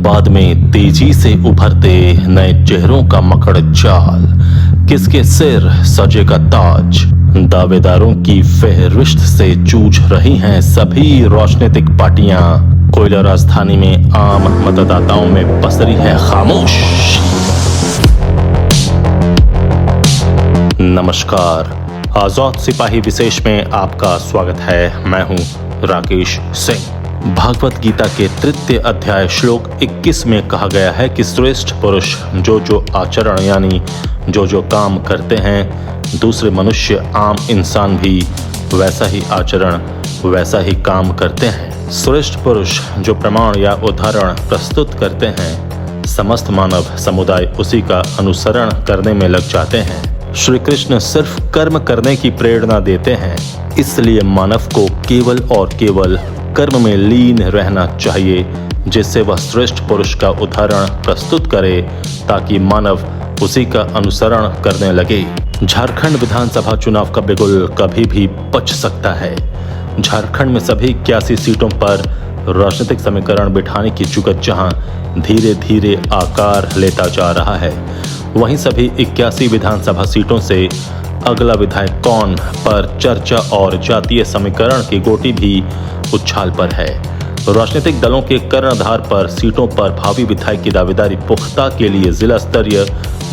धनबाद में तेजी से उभरते नए चेहरों का मकड़ जाल, किसके सिर सजेगा ताज। दावेदारों की फेहरिस्त से जूझ रही हैं सभी राजनीतिक पार्टियां। कोयला राजधानी में आम मतदाताओं में पसरी है खामोश। नमस्कार, आजाद सिपाही विशेष में आपका स्वागत है। मैं हूं राकेश सिंह। भागवत गीता के तृतीय अध्याय श्लोक 21 में कहा गया है कि श्रेष्ठ पुरुष जो आचरण यानी जो काम करते हैं, दूसरे मनुष्य आम इंसान भी वैसा ही आचरण वैसा ही काम करते हैं। श्रेष्ठ पुरुष जो प्रमाण या उदाहरण प्रस्तुत करते हैं, समस्त मानव समुदाय उसी का अनुसरण करने में लग जाते हैं। श्री कृष्ण सिर्फ कर्म करने की प्रेरणा देते हैं, इसलिए मानव को केवल और केवल कर्म में लीन रहना चाहिए, जिससे वह श्रेष्ठ पुरुष का उदाहरण प्रस्तुत करे ताकि मानव उसी का अनुसरण करने लगे। झारखंड विधानसभा चुनाव का बिगुल कभी भी बच सकता है। झारखंड में सभी 81 सीटों पर राजनीतिक समीकरण बिठाने की जुगत जहां धीरे धीरे आकार लेता जा रहा है, वहीं सभी 81 विधानसभा सीटों से अगला विधायक कौन पर चर्चा और जातीय समीकरण की गोटी भी उछाल पर है। राजनीतिक दलों के कर्णधार पर सीटों पर भावी विधायक की दावेदारी पुख्ता के लिए जिला स्तरीय,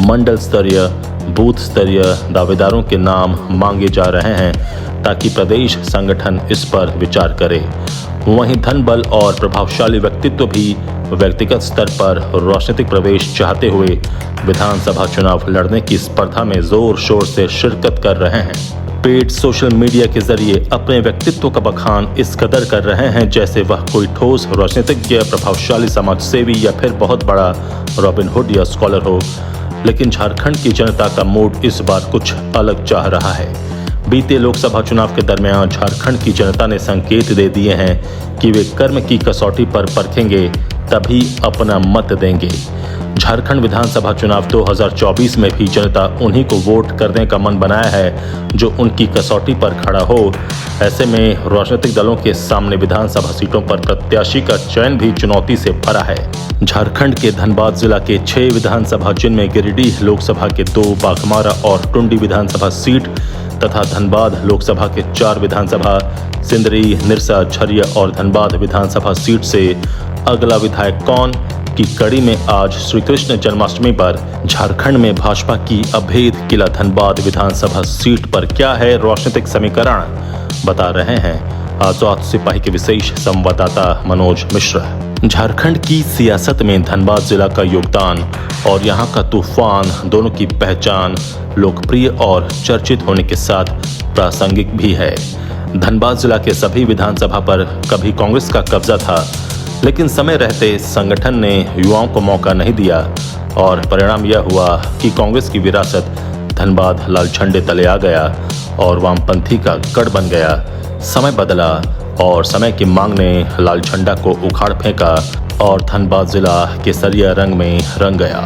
मंडल स्तरीय, बूथ स्तरीय दावेदारों के नाम मांगे जा रहे हैं ताकि प्रदेश संगठन इस पर विचार करे। वहीं धन बल और प्रभावशाली व्यक्तित्व भी व्यक्तिगत स्तर पर राजनीतिक प्रवेश चाहते हुए विधानसभा चुनाव लड़ने की स्पर्धा में जोर शोर से शिरकत कर रहे हैं। पेड सोशल मीडिया के जरिए अपने व्यक्तित्व का बखान इस कदर कर रहे हैं जैसे वह कोई ठोस राजनीतिज्ञ, प्रभावशाली समाज सेवी या फिर बहुत बड़ा रॉबिनहुड या स्कॉलर हो। लेकिन झारखंड की जनता का मूड इस बार कुछ अलग चाह रहा है। बीते लोकसभा चुनाव के दरमियान झारखंड की जनता ने संकेत दे दिए हैं कि वे कर्म की कसौटी पर परखेंगे तभी अपना मत देंगे। झारखंड विधानसभा चुनाव 2024 में भी जनता उन्हीं को वोट करने का मन बनाया है जो उनकी कसौटी पर खड़ा हो। ऐसे में राजनीतिक दलों के सामने विधानसभा सीटों पर प्रत्याशी का चयन भी चुनौती से भरा है। झारखंड के धनबाद जिला के 6 विधानसभा, जिनमें गिरिडीह लोकसभा के 2, बाघमारा और टुंडी विधानसभा सीट तथा धनबाद लोकसभा के 4 विधानसभा, सिंदरी, निरसा, झरिया और धनबाद विधानसभा सीट से अगला विधायक कौन की कड़ी में आज श्री कृष्ण जन्माष्टमी पर झारखंड में भाजपा की अभेद किला धनबाद विधानसभा सीट पर क्या है राजनीतिक समीकरण, बता रहे हैं आजाद सिपाही के विशेष संवाददाता मनोज मिश्रा। झारखंड की सियासत में धनबाद जिला का योगदान और यहाँ का तूफान दोनों की पहचान लोकप्रिय और चर्चित होने के साथ प्रासंगिक भी है। धनबाद जिला के सभी विधानसभा पर कभी कांग्रेस का कब्जा था, लेकिन समय रहते संगठन ने युवाओं को मौका नहीं दिया और परिणाम यह हुआ कि कांग्रेस की विरासत धनबाद लाल झंडे तले आ गया और वामपंथी का गढ़ बन गया। समय बदला और समय की मांग ने लाल झंडा को उखाड़ फेंका और धनबाद जिला केसरिया रंग में रंग गया।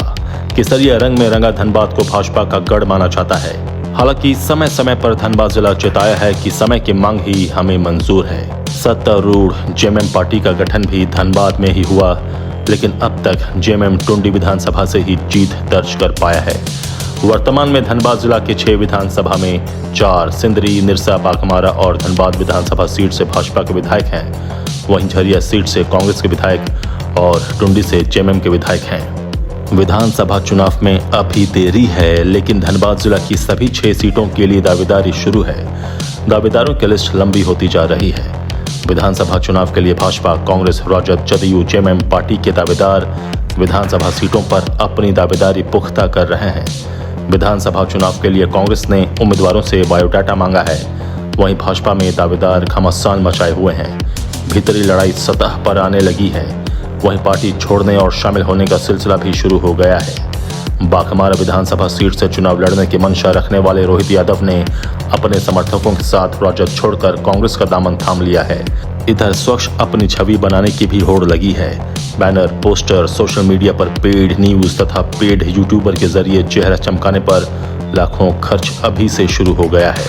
केसरिया रंग में रंगा धनबाद को भाजपा का गढ़ माना जाता है। हालांकि समय समय पर धनबाद जिला चेताया है कि समय की मांग ही हमें मंजूर है। सत्तारूढ़ जेएमएम पार्टी का गठन भी धनबाद में ही हुआ, लेकिन अब तक जेएमएम टुंडी विधानसभा से ही जीत दर्ज कर पाया है। वर्तमान में धनबाद जिला के 6 विधानसभा में 4 सिंदरी, निरसा, बाघमारा और धनबाद विधानसभा सीट से भाजपा के विधायक हैं। वहीं झरिया सीट से कांग्रेस के विधायक और टुंडी से जेएमएम के विधायक हैं। विधानसभा चुनाव में अभी देरी है, लेकिन धनबाद जिला की सभी 6 सीटों के लिए दावेदारी शुरू है। दावेदारों की लिस्ट लंबी होती जा रही है। विधानसभा चुनाव के लिए भाजपा, कांग्रेस, राजद, जदयू, जेएमएम पार्टी के दावेदार विधानसभा सीटों पर अपनी दावेदारी पुख्ता कर रहे हैं। विधानसभा चुनाव के लिए कांग्रेस ने उम्मीदवारों से बायोडाटा मांगा है, वहीं भाजपा में दावेदार घमासान मचाए हुए हैं। भीतरी लड़ाई सतह पर आने लगी है। वहीं पार्टी छोड़ने और शामिल होने का सिलसिला भी शुरू हो गया है। बाघमारा विधानसभा सीट से चुनाव लड़ने की मंशा रखने वाले रोहित यादव ने अपने समर्थकों के साथ राजद छोड़कर कांग्रेस का दामन थाम लिया है। इधर स्वच्छ अपनी छवि बनाने की भी होड़ लगी है। बैनर, पोस्टर, सोशल मीडिया पर पेड न्यूज तथा पेड यूट्यूबर के जरिए चेहरा चमकाने पर लाखों खर्च अभी से शुरू हो गया है।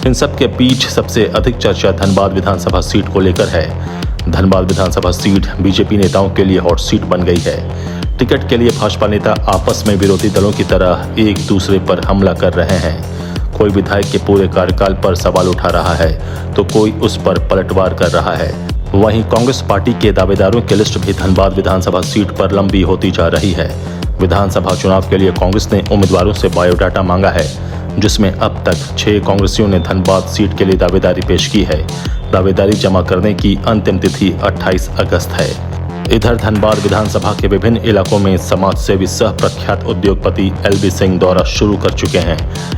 इन सब के बीच सबसे अधिक चर्चा धनबाद विधानसभा सीट को लेकर है। धनबाद विधानसभा सीट बीजेपी नेताओं के लिए हॉट सीट बन गई है। टिकट के लिए भाजपा नेता आपस में विरोधी दलों की तरह एक दूसरे पर हमला कर रहे हैं। कोई विधायक के पूरे कार्यकाल पर सवाल उठा रहा है तो कोई उस पर पलटवार कर रहा है। वहीं कांग्रेस पार्टी के दावेदारों की लिस्ट भी धनबाद विधानसभा सीट पर लंबी होती जा रही है। विधानसभा चुनाव के लिए कांग्रेस ने उम्मीदवारों से बायोडाटा मांगा है, जिसमें अब तक 6 कांग्रेसियों ने धनबाद सीट के लिए दावेदारी पेश की है। दावेदारी जमा करने की अंतिम तिथि 28 अगस्त है। इधर धनबाद विधानसभा के विभिन्न इलाकों में समाज सेवी सह प्रख्यात उद्योगपति LB सिंह दौरा शुरू कर चुके हैं।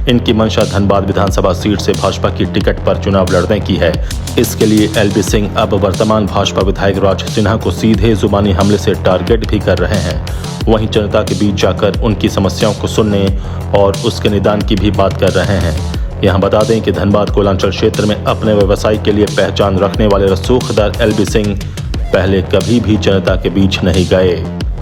इनकी मंशा धनबाद विधानसभा सीट से भाजपा की टिकट पर चुनाव लड़ने की है। इसके लिए LB सिंह अब वर्तमान भाजपा विधायक राज सिन्हा को सीधे जुबानी हमले से टारगेट भी कर रहे हैं। वहीं जनता के बीच जाकर उनकी समस्याओं को सुनने और उसके निदान की भी बात कर रहे हैं। यहाँ बता दें कि धनबाद कोलांचल क्षेत्र में अपने व्यवसाय के लिए पहचान रखने वाले रसूखदार LB सिंह पहले कभी भी जनता के बीच नहीं गए।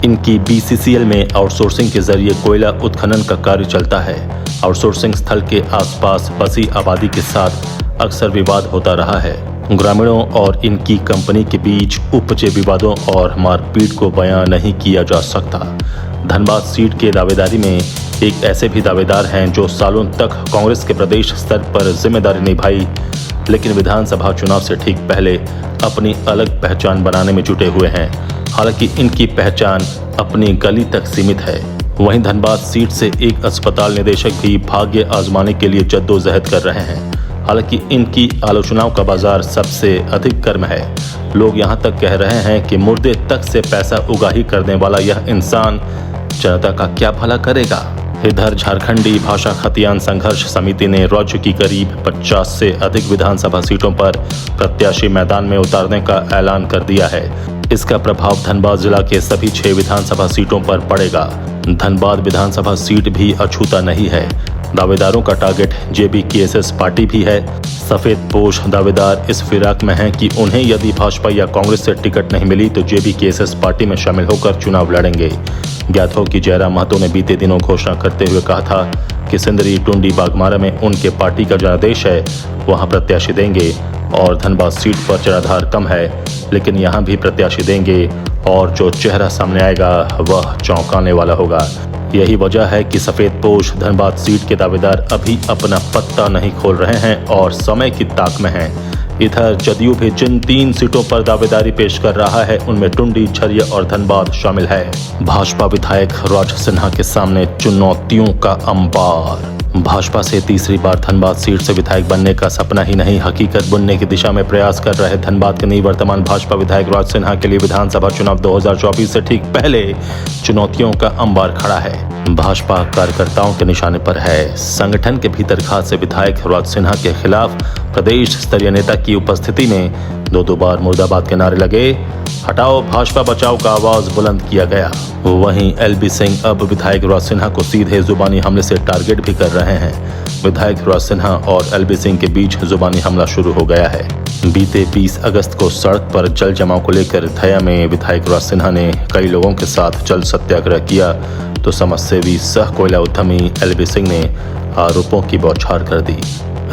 इनकी BCCL में आउटसोर्सिंग के जरिए कोयला उत्खनन का कार्य चलता है। आउटसोर्सिंग स्थल के आसपास बसी आबादी के साथ अक्सर विवाद होता रहा है। ग्रामीणों और इनकी कंपनी के बीच उपजे विवादों और मारपीट को बयां नहीं किया जा सकता। धनबाद सीट के दावेदारी में एक ऐसे भी दावेदार हैं जो सालों तक कांग्रेस के प्रदेश स्तर पर जिम्मेदारी निभाई, लेकिन विधानसभा चुनाव से ठीक पहले अपनी अलग पहचान बनाने में जुटे हुए हैं। हालांकि इनकी पहचान अपनी गली तक सीमित है। वहीं धनबाद सीट से एक अस्पताल निदेशक भी भाग्य आजमाने के लिए जद्दोजहद कर रहे हैं। हालांकि इनकी आलोचनाओं का बाजार सबसे अधिक गर्म है। लोग यहां तक कह रहे हैं कि मुर्दे तक से पैसा उगाही करने वाला यह इंसान जनता का क्या भला करेगा। इधर झारखंडी भाषा खतियान संघर्ष समिति ने राज्य की करीब 50 से अधिक विधानसभा सीटों पर प्रत्याशी मैदान में उतारने का ऐलान कर दिया है। इसका प्रभाव धनबाद जिला के सभी 6 विधानसभा सीटों पर पड़ेगा। धनबाद विधानसभा सीट भी अछूता नहीं है। दावेदारों का टारगेट JBKSS पार्टी भी है। सफेद पोश दावेदार इस फिराक में हैं कि उन्हें यदि भाजपा या कांग्रेस से टिकट नहीं मिली तो JBKSS पार्टी में शामिल होकर चुनाव लड़ेंगे। ज्ञात हो कि जयराम महतो ने बीते दिनों घोषणा करते हुए कहा था कि सिंदरी टुंडी बागमारा में उनके पार्टी का जनादेश है, वहां प्रत्याशी देंगे और धनबाद सीट पर जनाधार कम है, लेकिन यहां भी प्रत्याशी देंगे और जो चेहरा सामने आएगा वह चौंकाने वाला होगा। यही वजह है कि सफेद पोश धनबाद सीट के दावेदार अभी अपना पत्ता नहीं खोल रहे हैं और समय की ताक में हैं। इधर जदयू भी जिन 3 सीटों पर दावेदारी पेश कर रहा है उनमें टुंडी, झरिया और धनबाद शामिल है। भाजपा विधायक राज सिन्हा के सामने चुनौतियों का अंबार। भाजपा से तीसरी बार धनबाद सीट से विधायक बनने का सपना ही नहीं, हकीकत बुनने की दिशा में प्रयास कर रहे धनबाद के निवर्तमान भाजपा विधायक राज सिन्हा के लिए विधानसभा चुनाव 2024 से ठीक पहले चुनौतियों का अंबार खड़ा है। भाजपा कार्यकर्ताओं के निशाने पर है। संगठन के भीतर खास से विधायक राज सिन्हा के खिलाफ प्रदेश स्तरीय नेता की उपस्थिति में 2 बार मुर्दाबाद के नारे लगे, हटाओ भाजपा बचाओ का आवाज बुलंद किया गया। वहीं LB सिंह अब विधायक राज सिन्हा को सीधे जुबानी हमले से टारगेट भी कर रहे हैं। विधायक राज सिन्हा और LB सिंह के बीच जुबानी हमला शुरू हो गया है। बीते 20 अगस्त को सड़क पर जल जमाव को लेकर धया में विधायक राज सिन्हा ने कई लोगों के साथ जल सत्याग्रह किया तो समाजसेवी सह कोयला उद्यमी LB सिंह ने आरोपों की बौछार कर दी।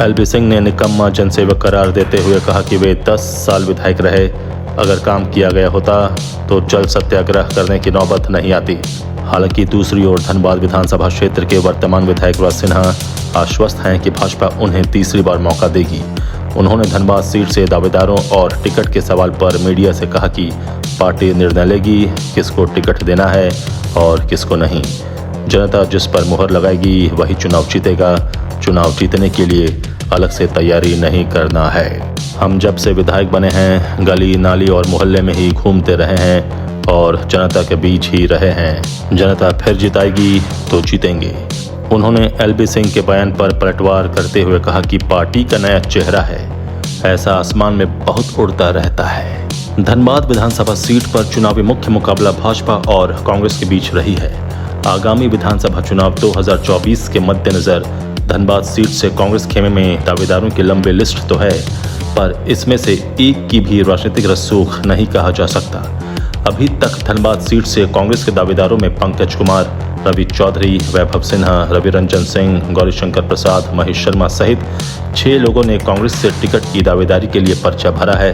LB सिंह ने निकम्मा जनसेवक करार देते हुए कहा कि वे 10 साल विधायक रहे, अगर काम किया गया होता तो जल सत्याग्रह करने की नौबत नहीं आती। हालांकि दूसरी ओर धनबाद विधानसभा क्षेत्र के वर्तमान विधायक राज सिन्हा आश्वस्त हैं कि भाजपा उन्हें तीसरी बार मौका देगी। उन्होंने धनबाद सीट से दावेदारों और टिकट के सवाल पर मीडिया से कहा कि पार्टी निर्णय लेगी किसको टिकट देना है और किसको नहीं। जनता जिस पर मुहर लगाएगी वही चुनाव जीतेगा। चुनाव जीतने के लिए अलग से तैयारी नहीं करना है। हम जब से विधायक बने हैं गली नाली और मोहल्ले में ही घूमते रहे हैं और जनता के बीच ही रहे हैं। जनता फिर जिताएगी तो जीतेंगे। उन्होंने LB सिंह के बयान पर पलटवार करते हुए कहा कि पार्टी का नया चेहरा है, ऐसा आसमान में बहुत उड़ता रहता है। धनबाद विधानसभा सीट पर चुनावी मुख्य मुकाबला भाजपा और कांग्रेस के बीच रही है। आगामी विधानसभा चुनाव 2024 के मद्देनजर धनबाद सीट से कांग्रेस खेमे में दावेदारों की लंबी लिस्ट तो है, पर इसमें से एक की भी राजनीतिक रसूख नहीं कहा जा सकता। अभी तक धनबाद सीट से कांग्रेस के दावेदारों में पंकज कुमार, रवि चौधरी, वैभव सिन्हा, रवि रंजन सिंह, गौरीशंकर प्रसाद, महेश शर्मा सहित 6 लोगों ने कांग्रेस से टिकट की दावेदारी के लिए पर्चा भरा है।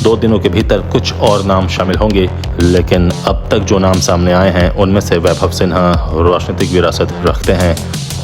2 दिनों के भीतर कुछ और नाम शामिल होंगे, लेकिन अब तक जो नाम सामने आए हैं उनमें से वैभव सिन्हा राजनीतिक विरासत रखते हैं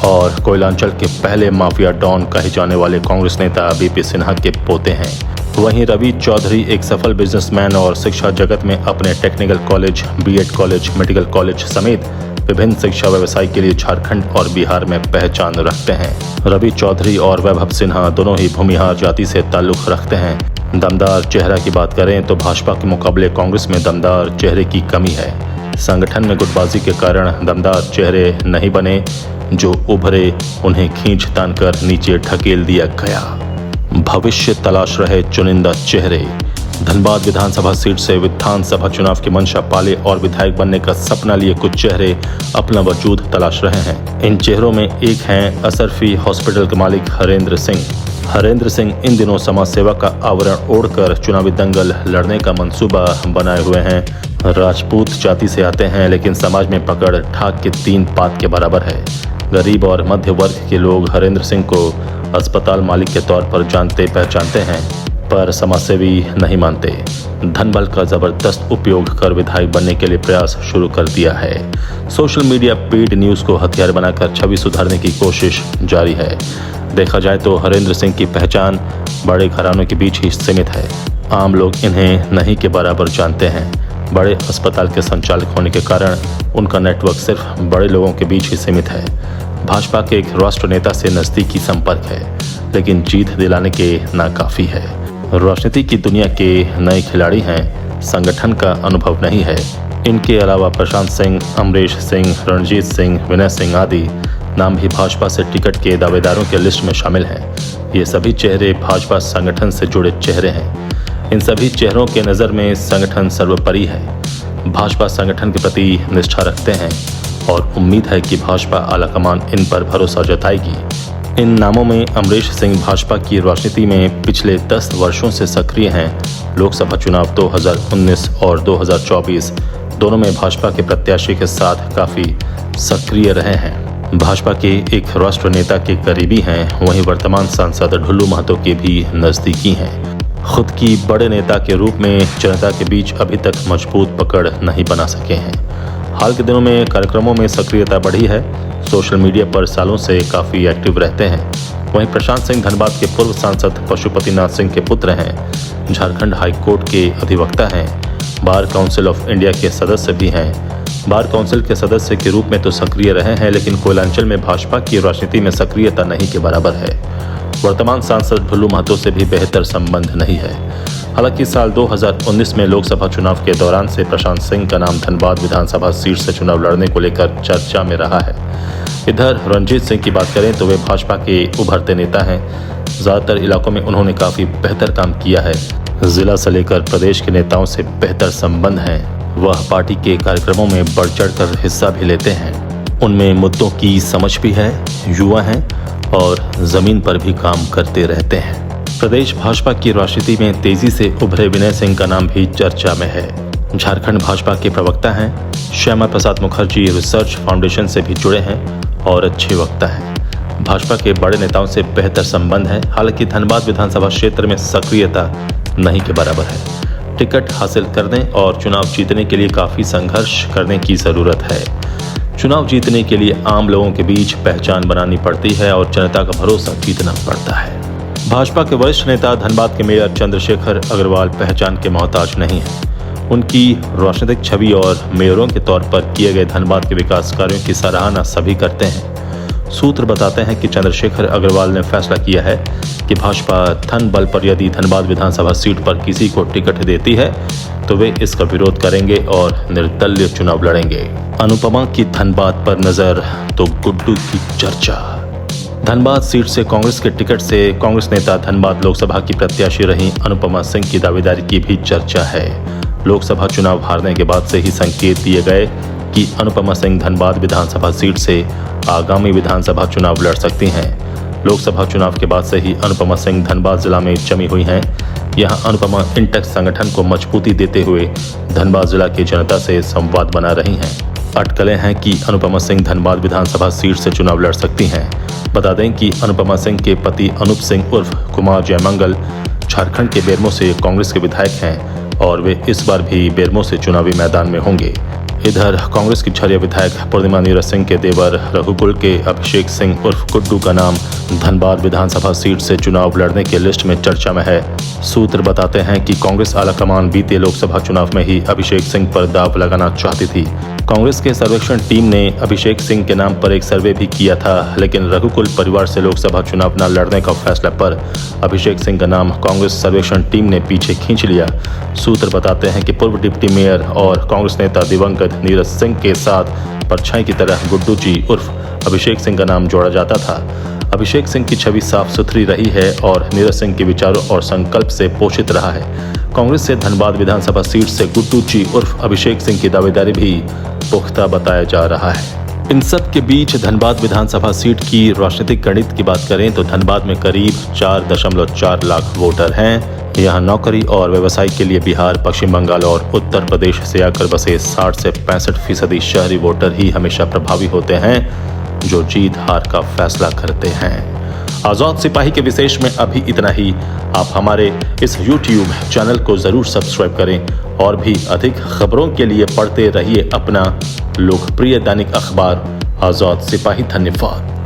और कोयलांचल के पहले माफिया डॉन कहे जाने वाले कांग्रेस नेता बीपी सिन्हा के पोते हैं। वहीं रवि चौधरी एक सफल बिजनेसमैन और शिक्षा जगत में अपने technical college, B Ed college, medical college समेत विभिन्न शिक्षा व्यवसाय के लिए झारखंड और बिहार में पहचान रखते हैं। रवि चौधरी और वैभव सिन्हा दोनों ही भूमिहार जाति से ताल्लुक रखते हैं। दमदार चेहरा की बात करें तो भाजपा के मुकाबले कांग्रेस में दमदार चेहरे की कमी है। संगठन में गुटबाजी के कारण दमदार चेहरे नहीं बने, जो उभरे उन्हें खींच तान कर नीचे ढकेल दिया गया। भविष्य तलाश रहे चुनिंदा चेहरे। धनबाद विधानसभा सीट से विधानसभा चुनाव की मंशा पाले और विधायक बनने का सपना लिए कुछ चेहरे अपना वजूद तलाश रहे हैं। इन चेहरों में एक हैं असरफी हॉस्पिटल के मालिक हरेंद्र सिंह। हरेंद्र सिंह इन दिनों समाज सेवा का आवरण ओढ़कर चुनावी दंगल लड़ने का मंसूबा बनाए हुए हैं। राजपूत जाति से आते हैं, लेकिन समाज में पकड़ ठाक के 3 पात के बराबर है। गरीब और मध्य वर्ग के लोग हरेंद्र सिंह को अस्पताल मालिक के तौर पर जानते पहचानते हैं, पर समाजसेवी नहीं मानते। धनबल का जबरदस्त उपयोग कर विधायक बनने के लिए प्रयास शुरू कर दिया है। सोशल मीडिया पेड न्यूज को हथियार बनाकर छवि सुधारने की कोशिश जारी है। देखा जाए तो हरेंद्र सिंह की पहचान बड़े घरानों के बीच ही सीमित है। आम लोग इन्हें नहीं के बराबर जानते हैं। बड़े अस्पताल के संचालक होने के कारण उनका नेटवर्क सिर्फ बड़े लोगों के बीच ही सीमित है। भाजपा के एक राष्ट्र नेता से नजदीकी संपर्क है, लेकिन जीत दिलाने के नाकाफी है। राजनीति की दुनिया के नए खिलाड़ी हैं, संगठन का अनुभव नहीं है। इनके अलावा प्रशांत सिंह, अमरीश सिंह, रणजीत सिंह, विनय सिंह आदि नाम भी भाजपा से टिकट के दावेदारों के लिस्ट में शामिल हैं। ये सभी चेहरे भाजपा संगठन से जुड़े चेहरे हैं। इन सभी चेहरों के नज़र में संगठन सर्वोपरि है। भाजपा संगठन के प्रति निष्ठा रखते हैं और उम्मीद है कि भाजपा आलाकमान इन पर भरोसा जताएगी। इन नामों में अमरीश सिंह भाजपा की राजनीति में पिछले 10 वर्षों से सक्रिय हैं। लोकसभा चुनाव 2019 और 2024 दोनों में भाजपा के प्रत्याशी के साथ काफी सक्रिय रहे हैं। भाजपा के एक राष्ट्र नेता के करीबी हैं, वहीं वर्तमान सांसद ढुल्लू महतो के भी नजदीकी हैं। खुद की बड़े नेता के रूप में जनता के बीच अभी तक मजबूत पकड़ नहीं बना सके हैं। हाल के दिनों में कार्यक्रमों में सक्रियता बढ़ी है। सोशल मीडिया पर सालों से काफ़ी एक्टिव रहते हैं। वहीं प्रशांत सिंह धनबाद के पूर्व सांसद पशुपतिनाथ सिंह के पुत्र हैं। झारखंड हाई कोर्ट के अधिवक्ता हैं। बार काउंसिल ऑफ इंडिया के सदस्य भी हैं। बार काउंसिल के सदस्य के रूप में तो सक्रिय रहे हैं, लेकिन कोयलांचल में भाजपा की राजनीति में सक्रियता नहीं के बराबर है। वर्तमान सांसद ढुल्लू महतो से भी बेहतर संबंध नहीं है। हालांकि साल 2019 में लोकसभा चुनाव के दौरान से प्रशांत सिंह का नाम धनबाद विधानसभा सीट से चुनाव लड़ने को लेकर चर्चा में रहा है। इधर रणजीत सिंह की बात करें तो वे भाजपा के उभरते नेता हैं। ज़्यादातर इलाकों में उन्होंने काफ़ी बेहतर काम किया है। जिला से लेकर प्रदेश के नेताओं से बेहतर संबंध हैं। वह पार्टी के कार्यक्रमों में बढ़ चढ़ कर हिस्सा भी लेते हैं। उनमें मुद्दों की समझ भी है, युवा हैं और जमीन पर भी काम करते रहते हैं। प्रदेश भाजपा की राजनीति में तेजी से उभरे विनय सिंह का नाम भी चर्चा में है। झारखंड भाजपा के प्रवक्ता हैं। श्यामा प्रसाद मुखर्जी रिसर्च फाउंडेशन से भी जुड़े हैं और अच्छे वक्ता हैं। भाजपा के बड़े नेताओं से बेहतर संबंध है। हालांकि धनबाद विधानसभा क्षेत्र में सक्रियता नहीं के बराबर है। टिकट हासिल करने और चुनाव जीतने के लिए काफ़ी संघर्ष करने की ज़रूरत है। चुनाव जीतने के लिए आम लोगों के बीच पहचान बनानी पड़ती है और जनता का भरोसा जीतना पड़ता है। भाजपा के वरिष्ठ नेता धनबाद के मेयर चंद्रशेखर अग्रवाल पहचान के मोहताज नहीं हैं। उनकी राजनीतिक छवि और मेयरों के तौर पर किए गए धनबाद के विकास कार्यों की सराहना सभी करते हैं। सूत्र बताते हैं कि चंद्रशेखर अग्रवाल ने फैसला किया है कि भाजपा धन बल पर यदि धनबाद विधानसभा सीट पर किसी को टिकट देती है तो वे इसका विरोध करेंगे और निर्दलीय चुनाव लड़ेंगे। अनुपमा की धनबाद पर नजर तो गुड्डू की चर्चा। धनबाद सीट से कांग्रेस के टिकट से कांग्रेस नेता धनबाद लोकसभा की प्रत्याशी रही अनुपमा सिंह की दावेदारी की भी चर्चा है। लोकसभा चुनाव हारने के बाद से ही संकेत दिए गए कि अनुपमा सिंह धनबाद विधानसभा सीट से आगामी विधानसभा चुनाव लड़ सकती हैं। लोकसभा चुनाव के बाद से ही अनुपमा सिंह धनबाद जिला में जमी हुई हैं। यहां अनुपमा इंटेक्स संगठन को मजबूती देते हुए धनबाद जिला की जनता से संवाद बना रही हैं। अटकलें हैं कि अनुपमा सिंह धनबाद विधानसभा सीट से चुनाव लड़ सकती हैं। बता दें कि अनुपमा सिंह के पति अनूप सिंह उर्फ कुमार जयमंगल झारखंड के बेरमो से कांग्रेस के विधायक हैं और वे इस बार भी बेरमो से चुनावी मैदान में होंगे। इधर कांग्रेस की छरिया विधायक पूर्णिमा नीरज सिंह के देवर रघुकुल के अभिषेक सिंह उर्फ गुड्डू का नाम धनबाद विधानसभा सीट से चुनाव लड़ने के लिस्ट में चर्चा में है। सूत्र बताते हैं कि कांग्रेस आलाकमान बीते लोकसभा चुनाव में ही अभिषेक सिंह पर दाव लगाना चाहती थी। कांग्रेस के सर्वेक्षण टीम ने अभिषेक सिंह के नाम पर एक सर्वे भी किया था, लेकिन रघुकुल परिवार से लोकसभा चुनाव न लड़ने का फैसला पर अभिषेक सिंह का नाम कांग्रेस सर्वेक्षण टीम ने पीछे खींच लिया। सूत्र बताते हैं कि पूर्व डिप्टी मेयर और कांग्रेस नेता दिवंगत नीरज सिंह के साथ परछाई की तरह गुड्डू जी उर्फ अभिषेक सिंह का नाम जोड़ा जाता था। अभिषेक सिंह की छवि साफ सुथरी रही है और नीरज सिंह के विचारों और संकल्प से पोषित रहा है। कांग्रेस से धनबाद विधानसभा सीट से गुड्डू जी उर्फ अभिषेक सिंह की दावेदारी भी पुख्ता बताया जा रहा है। इन सब के बीच धनबाद विधानसभा सीट की राजनीतिक गणित की बात करें तो धनबाद में करीब 4.4 लाख वोटर हैं। यहाँ नौकरी और व्यवसाय के लिए बिहार, पश्चिम बंगाल और उत्तर प्रदेश से आकर बसे 60 से 65% शहरी वोटर ही हमेशा प्रभावी होते हैं, जो जीत हार का फैसला करते हैं। आजाद सिपाही के विशेष में अभी इतना ही। आप हमारे इस YouTube चैनल को जरूर सब्सक्राइब करें और भी अधिक खबरों के लिए पढ़ते रहिए अपना लोकप्रिय दैनिक अखबार आजाद सिपाही। धन्यवाद।